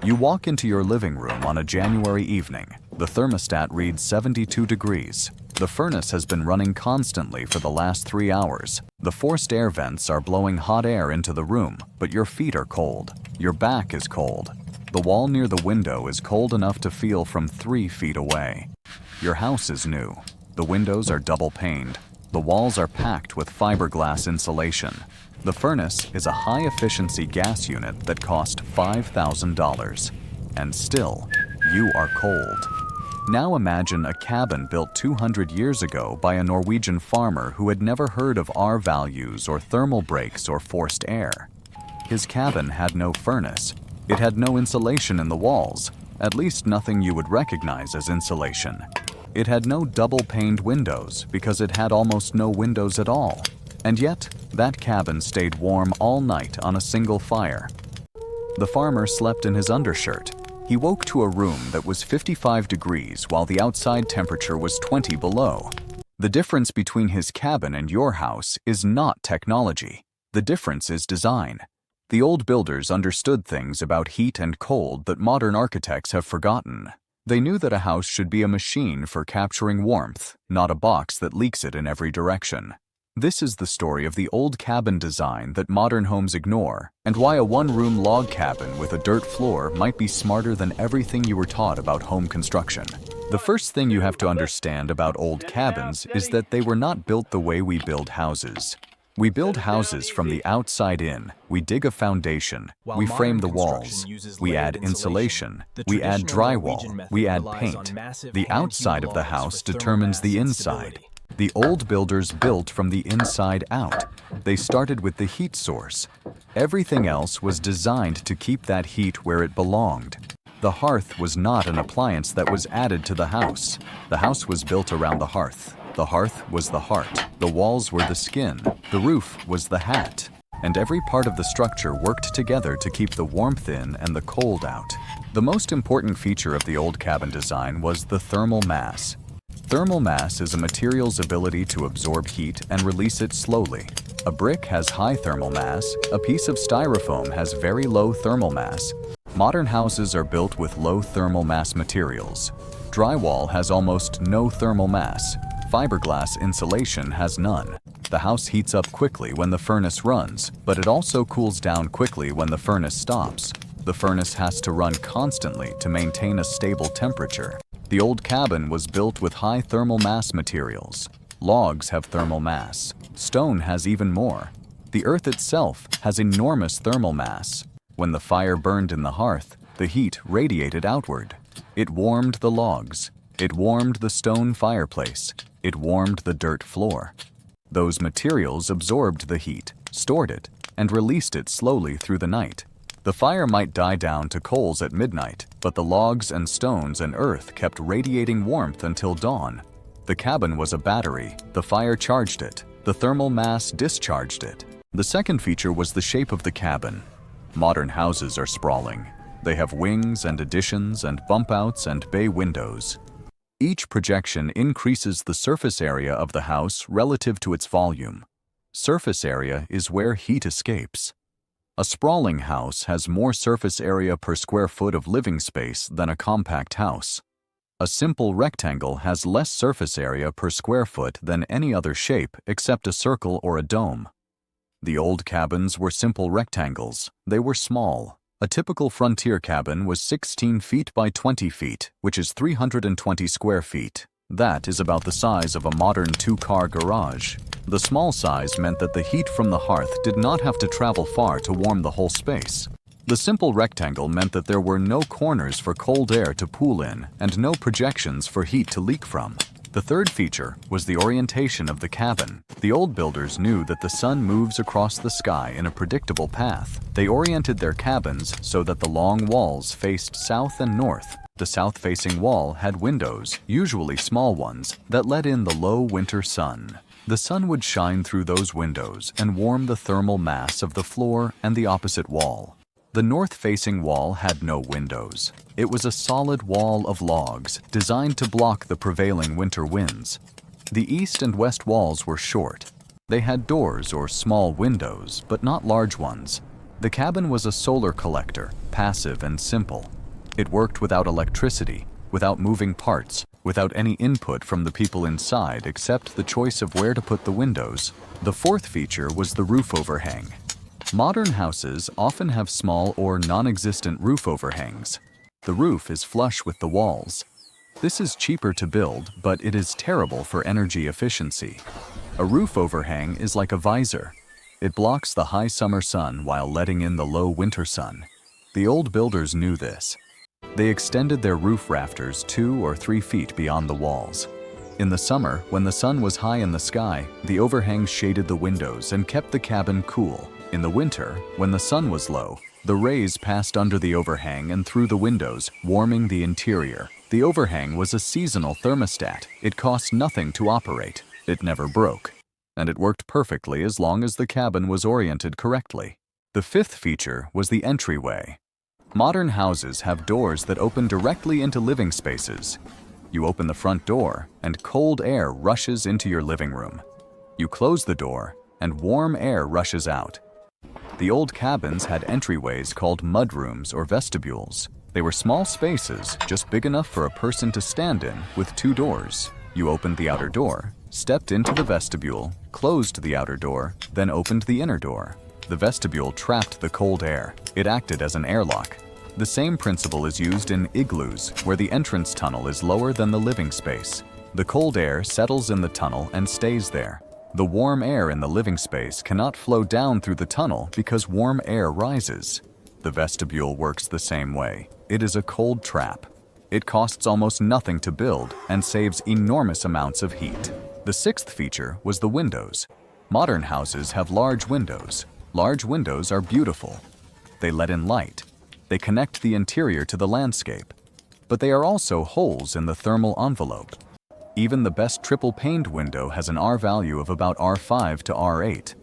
You walk into your living room on a January evening. The thermostat reads 72 degrees. The furnace has been running constantly for the last 3 hours. The forced air vents are blowing hot air into the room, but your feet are cold. Your back is cold. The wall near the window is cold enough to feel from 3 feet away. Your house is new. The windows are double-paned. The walls are packed with fiberglass insulation. The furnace is a high-efficiency gas unit that cost $5,000. And still, you are cold. Now imagine a cabin built 200 years ago by a Norwegian farmer who had never heard of R values or thermal breaks or forced air. His cabin had no furnace. It had no insulation in the walls, at least nothing you would recognize as insulation. It had no double-paned windows because it had almost no windows at all. And yet, that cabin stayed warm all night on a single fire. The farmer slept in his undershirt. He woke to a room that was 55 degrees while the outside temperature was 20 below. The difference between his cabin and your house is not technology. The difference is design. The old builders understood things about heat and cold that modern architects have forgotten. They knew that a house should be a machine for capturing warmth, not a box that leaks it in every direction. This is the story of the old cabin design that modern homes ignore, and why a one-room log cabin with a dirt floor might be smarter than everything you were taught about home construction. The first thing you have to understand about old cabins is that they were not built the way we build houses. We build houses from the outside in. We dig a foundation, we frame the walls, we add insulation, we add drywall, we add paint. The outside of the house determines the inside. The old builders built from the inside out. They started with the heat source. Everything else was designed to keep that heat where it belonged. The hearth was not an appliance that was added to the house. The house was built around the hearth. The hearth was the heart. The walls were the skin. The roof was the hat. And every part of the structure worked together to keep the warmth in and the cold out. The most important feature of the old cabin design was the thermal mass. Thermal mass is a material's ability to absorb heat and release it slowly. A brick has high thermal mass. A piece of styrofoam has very low thermal mass. Modern houses are built with low thermal mass materials. Drywall has almost no thermal mass. Fiberglass insulation has none. The house heats up quickly when the furnace runs, but it also cools down quickly when the furnace stops. The furnace has to run constantly to maintain a stable temperature. The old cabin was built with high thermal mass materials. Logs have thermal mass. Stone has even more. The earth itself has enormous thermal mass. When the fire burned in the hearth, the heat radiated outward. It warmed the logs. It warmed the stone fireplace. It warmed the dirt floor. Those materials absorbed the heat, stored it, and released it slowly through the night. The fire might die down to coals at midnight, but the logs and stones and earth kept radiating warmth until dawn. The cabin was a battery. The fire charged it. The thermal mass discharged it. The second feature was the shape of the cabin. Modern houses are sprawling. They have wings and additions and bump outs and bay windows. Each projection increases the surface area of the house relative to its volume. Surface area is where heat escapes. A sprawling house has more surface area per square foot of living space than a compact house. A simple rectangle has less surface area per square foot than any other shape except a circle or a dome. The old cabins were simple rectangles. They were small. A typical frontier cabin was 16 feet by 20 feet, which is 320 square feet. That is about the size of a modern 2-car garage. The small size meant that the heat from the hearth did not have to travel far to warm the whole space. The simple rectangle meant that there were no corners for cold air to pool in and no projections for heat to leak from. The third feature was the orientation of the cabin. The old builders knew that the sun moves across the sky in a predictable path. They oriented their cabins so that the long walls faced south and north. The south-facing wall had windows, usually small ones, that let in the low winter sun. The sun would shine through those windows and warm the thermal mass of the floor and the opposite wall. The north-facing wall had no windows. It was a solid wall of logs designed to block the prevailing winter winds. The east and west walls were short. They had doors or small windows, but not large ones. The cabin was a solar collector, passive and simple. It worked without electricity, without moving parts, without any input from the people inside except the choice of where to put the windows. The fourth feature was the roof overhang. Modern houses often have small or non-existent roof overhangs. The roof is flush with the walls. This is cheaper to build, but it is terrible for energy efficiency. A roof overhang is like a visor. It blocks the high summer sun while letting in the low winter sun. The old builders knew this. They extended their roof rafters 2 or 3 feet beyond the walls. In the summer, when the sun was high in the sky, the overhangs shaded the windows and kept the cabin cool. In the winter, when the sun was low, the rays passed under the overhang and through the windows, warming the interior. The overhang was a seasonal thermostat. It cost nothing to operate. It never broke. And it worked perfectly as long as the cabin was oriented correctly. The fifth feature was the entryway. Modern houses have doors that open directly into living spaces. You open the front door, and cold air rushes into your living room. You close the door, and warm air rushes out. The old cabins had entryways called mudrooms or vestibules. They were small spaces, just big enough for a person to stand in, with 2 doors. You opened the outer door, stepped into the vestibule, closed the outer door, then opened the inner door. The vestibule trapped the cold air. It acted as an airlock. The same principle is used in igloos, where the entrance tunnel is lower than the living space. The cold air settles in the tunnel and stays there. The warm air in the living space cannot flow down through the tunnel because warm air rises. The vestibule works the same way. It is a cold trap. It costs almost nothing to build and saves enormous amounts of heat. The sixth feature was the windows. Modern houses have large windows. Large windows are beautiful. They let in light. They connect the interior to the landscape. But they are also holes in the thermal envelope. Even the best triple-paned window has an R value of about R5 to R8.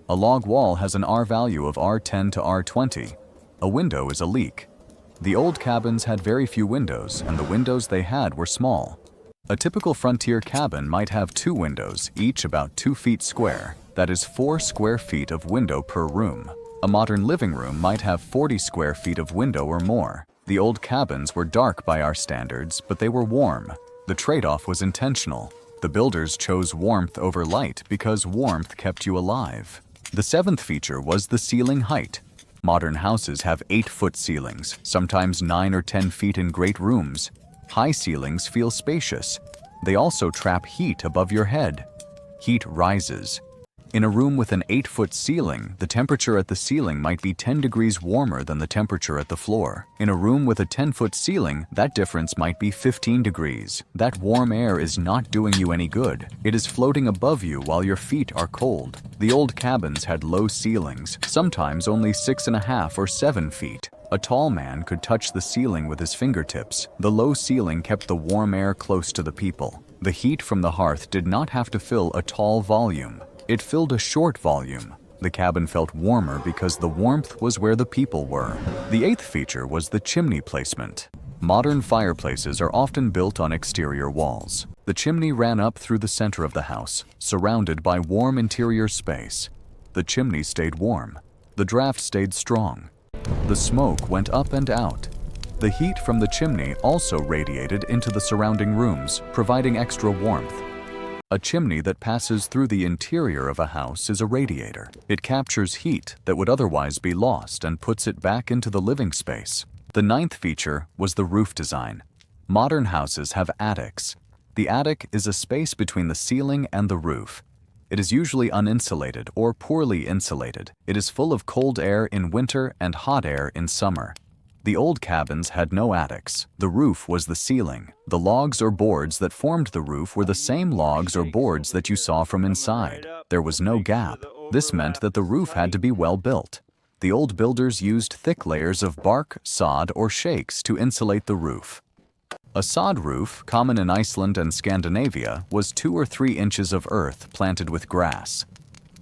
A log wall has an R value of R10 to R20. A window is a leak. The old cabins had very few windows, and the windows they had were small. A typical frontier cabin might have 2 windows, each about 2 feet square. That is 4 square feet of window per room. A modern living room might have 40 square feet of window or more. The old cabins were dark by our standards, but they were warm. The trade-off was intentional. The builders chose warmth over light because warmth kept you alive. The seventh feature was the ceiling height. Modern houses have 8-foot ceilings, sometimes 9 or 10 feet in great rooms. High ceilings feel spacious. They also trap heat above your head. Heat rises. In a room with an 8-foot ceiling, the temperature at the ceiling might be 10 degrees warmer than the temperature at the floor. In a room with a 10-foot ceiling, that difference might be 15 degrees. That warm air is not doing you any good. It is floating above you while your feet are cold. The old cabins had low ceilings, sometimes only 6.5 or 7 feet. A tall man could touch the ceiling with his fingertips. The low ceiling kept the warm air close to the people. The heat from the hearth did not have to fill a tall volume. It filled a short volume. The cabin felt warmer because the warmth was where the people were. The eighth feature was the chimney placement. Modern fireplaces are often built on exterior walls. The chimney ran up through the center of the house, surrounded by warm interior space. The chimney stayed warm. The draft stayed strong. The smoke went up and out. The heat from the chimney also radiated into the surrounding rooms, providing extra warmth. A chimney that passes through the interior of a house is a radiator. It captures heat that would otherwise be lost and puts it back into the living space. The ninth feature was the roof design. Modern houses have attics. The attic is a space between the ceiling and the roof. It is usually uninsulated or poorly insulated. It is full of cold air in winter and hot air in summer. The old cabins had no attics. The roof was the ceiling. The logs or boards that formed the roof were the same logs or boards that you saw from inside. There was no gap. This meant that the roof had to be well built. The old builders used thick layers of bark, sod, or shakes to insulate the roof. A sod roof, common in Iceland and Scandinavia, was 2 or 3 inches of earth planted with grass.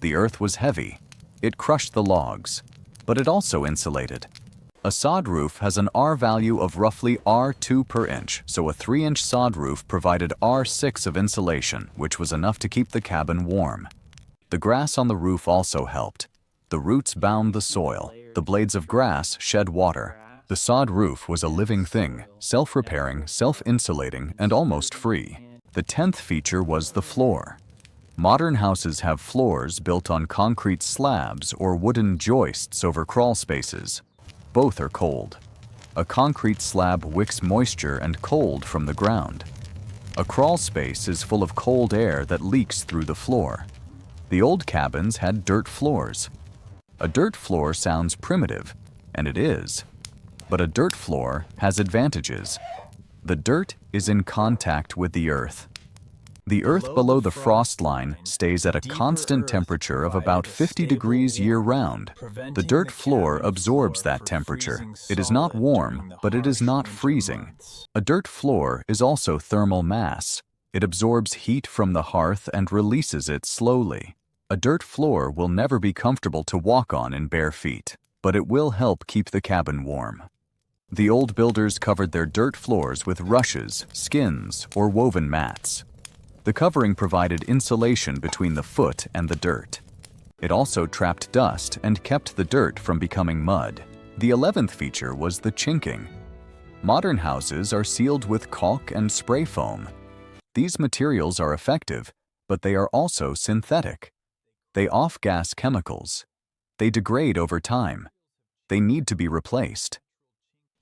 The earth was heavy. It crushed the logs, but it also insulated. A sod roof has an R value of roughly R2 per inch, so a 3-inch sod roof provided R6 of insulation, which was enough to keep the cabin warm. The grass on the roof also helped. The roots bound the soil. The blades of grass shed water. The sod roof was a living thing, self-repairing, self-insulating, and almost free. The 10th feature was the floor. Modern houses have floors built on concrete slabs or wooden joists over crawl spaces. Both are cold. A concrete slab wicks moisture and cold from the ground. A crawl space is full of cold air that leaks through the floor. The old cabins had dirt floors. A dirt floor sounds primitive, and it is. But a dirt floor has advantages. The dirt is in contact with the earth. The earth below the frost line stays at a constant temperature of about 50 degrees year-round. The dirt floor absorbs that temperature. It is not warm, but it is not freezing. A dirt floor is also thermal mass. It absorbs heat from the hearth and releases it slowly. A dirt floor will never be comfortable to walk on in bare feet, but it will help keep the cabin warm. The old builders covered their dirt floors with rushes, skins, or woven mats. The covering provided insulation between the foot and the dirt. It also trapped dust and kept the dirt from becoming mud. The 11th feature was the chinking. Modern houses are sealed with caulk and spray foam. These materials are effective, but they are also synthetic. They off-gas chemicals. They degrade over time. They need to be replaced.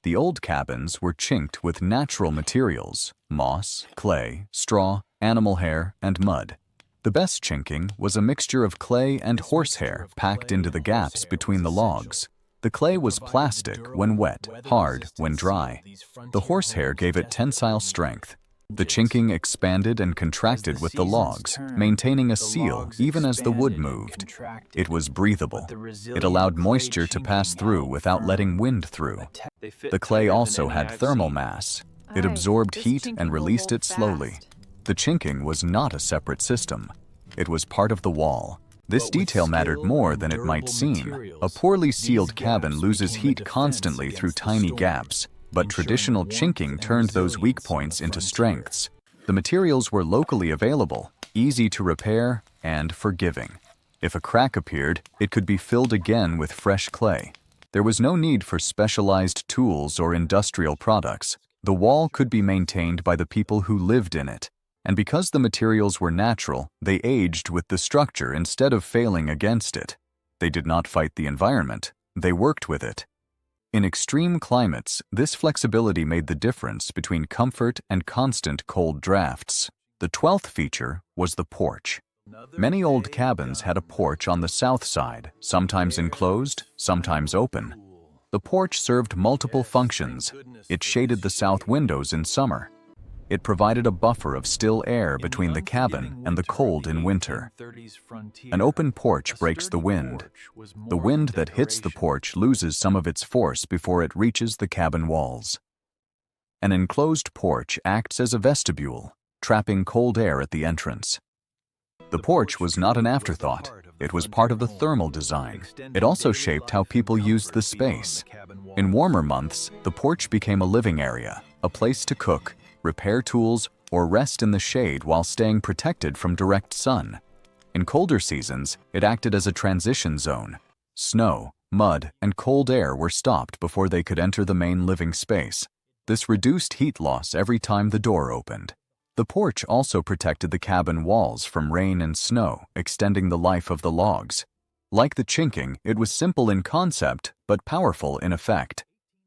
The old cabins were chinked with natural materials: moss, clay, straw, animal hair, and mud. The best chinking was a mixture of clay and horsehair packed into the gaps between the logs. The clay was plastic when wet, hard when dry. The horsehair gave it tensile strength. The chinking expanded and contracted with the logs, maintaining a seal even as the wood moved. It was breathable. It allowed moisture to pass through without letting wind through. The clay also had thermal mass. It absorbed heat and released it slowly. The chinking was not a separate system. It was part of the wall. This detail mattered more than it might seem. A poorly sealed cabin loses heat constantly through tiny gaps. But traditional chinking turned those weak points into strengths. The materials were locally available, easy to repair, and forgiving. If a crack appeared, it could be filled again with fresh clay. There was no need for specialized tools or industrial products. The wall could be maintained by the people who lived in it. And because the materials were natural, they aged with the structure instead of failing against it. They did not fight the environment. They worked with it. In extreme climates, this flexibility made the difference between comfort and constant cold drafts. The 12th feature was the porch. Many old cabins had a porch on the south side, sometimes enclosed, sometimes open. The porch served multiple functions. It shaded the south windows in summer. It provided a buffer of still air between the cabin and the cold in winter. An open porch breaks the wind. The wind that hits the porch loses some of its force before it reaches the cabin walls. An enclosed porch acts as a vestibule, trapping cold air at the entrance. The porch was not an afterthought. It was part of the thermal design. It also shaped how people used the space. In warmer months, the porch became a living area, a place to cook, repair tools, or rest in the shade while staying protected from direct sun. In colder seasons, it acted as a transition zone. Snow, mud, and cold air were stopped before they could enter the main living space. This reduced heat loss every time the door opened. The porch also protected the cabin walls from rain and snow, extending the life of the logs. Like the chinking, it was simple in concept, but powerful in effect.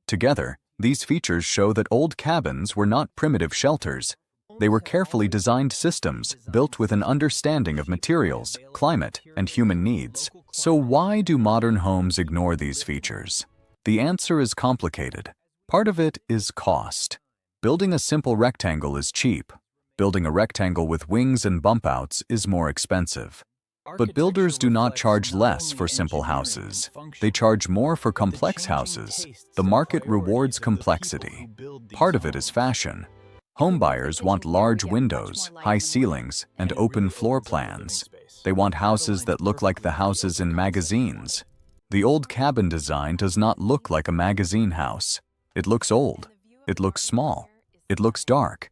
Together, these features show that old cabins were not primitive shelters. They were carefully designed systems, built with an understanding of materials, climate, and human needs. So why do modern homes ignore these features? The answer is complicated. Part of it is cost. Building a simple rectangle is cheap. Building a rectangle with wings and bump outs is more expensive. But builders do not charge less for simple houses. They charge more for complex houses. The market rewards complexity. Part of it is fashion. Homebuyers want large windows, high ceilings, and open floor plans. They want houses that look like the houses in magazines. The old cabin design does not look like a magazine house. It looks old. It looks small. It looks dark.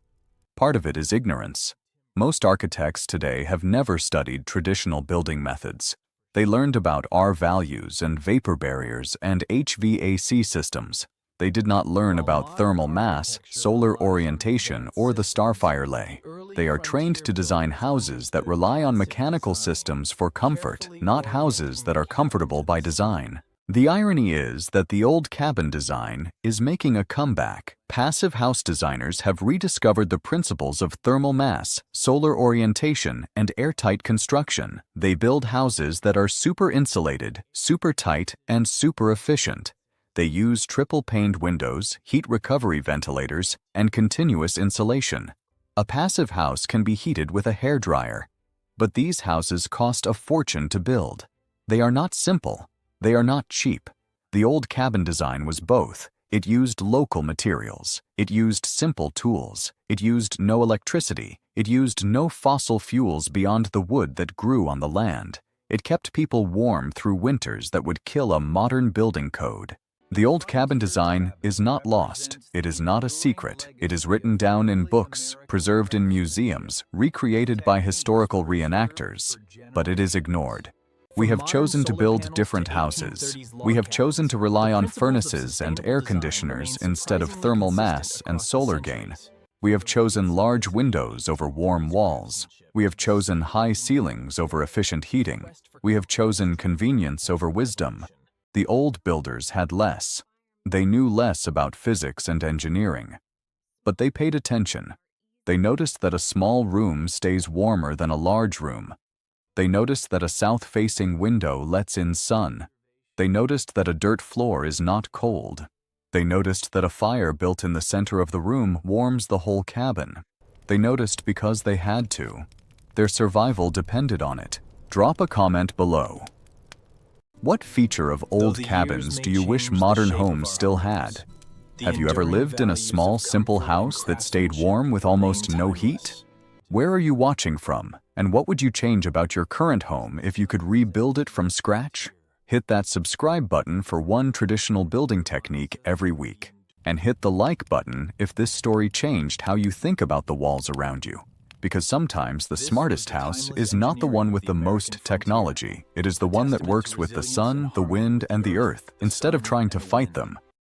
Part of it is ignorance. Most architects today have never studied traditional building methods. They learned about R values and vapor barriers and HVAC systems. They did not learn about thermal mass, solar orientation, or the starfire lay. They are trained to design houses that rely on mechanical systems for comfort, not houses that are comfortable by design. The irony is that the old cabin design is making a comeback. Passive house designers have rediscovered the principles of thermal mass, solar orientation, and airtight construction. They build houses that are super insulated, super tight, and super efficient. They use triple-paned windows, heat recovery ventilators, and continuous insulation. A passive house can be heated with a hairdryer. But these houses cost a fortune to build. They are not simple. They are not cheap. The old cabin design was both. It used local materials. It used simple tools. It used no electricity. It used no fossil fuels beyond the wood that grew on the land. It kept people warm through winters that would kill a modern building code. The old cabin design is not lost. It is not a secret. It is written down in books, preserved in museums, recreated by historical reenactors, but it is ignored. We have chosen to build different houses. We have chosen to rely on furnaces and air conditioners instead of thermal mass and solar gain. We have chosen large windows over warm walls. We have chosen high ceilings over efficient heating. We have chosen convenience over wisdom. The old builders had less. They knew less about physics and engineering. But they paid attention. They noticed that a small room stays warmer than a large room. They noticed that a south-facing window lets in sun. They noticed that a dirt floor is not cold. They noticed that a fire built in the center of the room warms the whole cabin. They noticed because they had to. Their survival depended on it. Drop a comment below. What feature of old cabins do you wish modern homes still had? Have you ever lived in a small, simple house that stayed warm with almost no heat? Where are you watching from? And what would you change about your current home if you could rebuild it from scratch? Hit that subscribe button for one traditional building technique every week. And hit the like button if this story changed how you think about the walls around you. Because sometimes the smartest house is not the one with the most technology. It is the one that works with the sun, the wind, and the earth, instead of trying to fight them.